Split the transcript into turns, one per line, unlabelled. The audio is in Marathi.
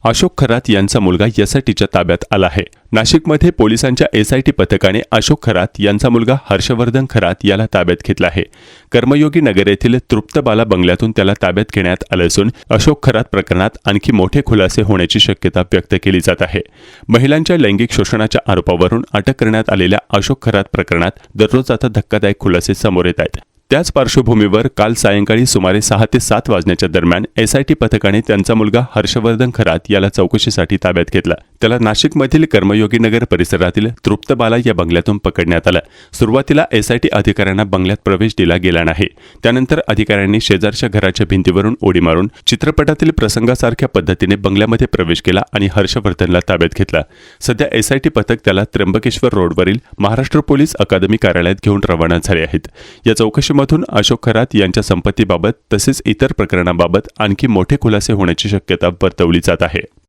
अशोक खरात यांचा मुलगा एसआयटीच्या ताब्यात आला आहे। नाशिकमध्ये पोलिसांच्या एसआयटी पथकाने अशोक खरात यांचा मुलगा हर्षवर्धन खरात याला ताब्यात घेतला आहे। कर्मयोगी नगर येथील तृप्तबाला बंगल्यातून त्याला ताब्यात घेण्यात आले असून अशोक खरात प्रकरणात आणखी मोठे खुलासे होण्याची शक्यता व्यक्त केली जात आहे। महिलांच्या लैंगिक शोषणाच्या आरोपावरून अटक करण्यात आलेल्या अशोक खरात प्रकरणात दररोज आता धक्कादायक खुलासे समोर येत आहेत। त्याच पार्श्वभूमीवर काल सायंकाळी सुमारे 6 ते 7 वाजण्याच्या दरम्यान एसआयटी पथकाने त्यांचा मुलगा हर्षवर्धन खरात याला चौकशीसाठी ताब्यात घेतला। त्याला नाशिकमधील कर्मयोगी नगर परिसरातील तृप्तबाला या बंगल्यातून पकडण्यात आलं। सुरुवातीला एसआयटी अधिकाऱ्यांना बंगल्यात प्रवेश दिला गेला नाही। त्यानंतर अधिकाऱ्यांनी शेजारच्या घराच्या भिंतीवरून उडी मारून चित्रपटातील प्रसंगासारख्या पद्धतीने बंगल्यामध्ये प्रवेश केला आणि हर्षवर्धनला ताब्यात घेतला। सध्या एसआयटी पथक त्याला त्र्यंबकेश्वर रोडवरील महाराष्ट्र पोलीस अकादमी कार्यालयात घेऊन रवाना झाले आहेत। या चौकशीमधून अशोक खरात यांच्या संपत्तीबाबत तसेच इतर प्रकरणाबाबत आणखी मोठे खुलासे होण्याची शक्यता वर्तवली जात आहे।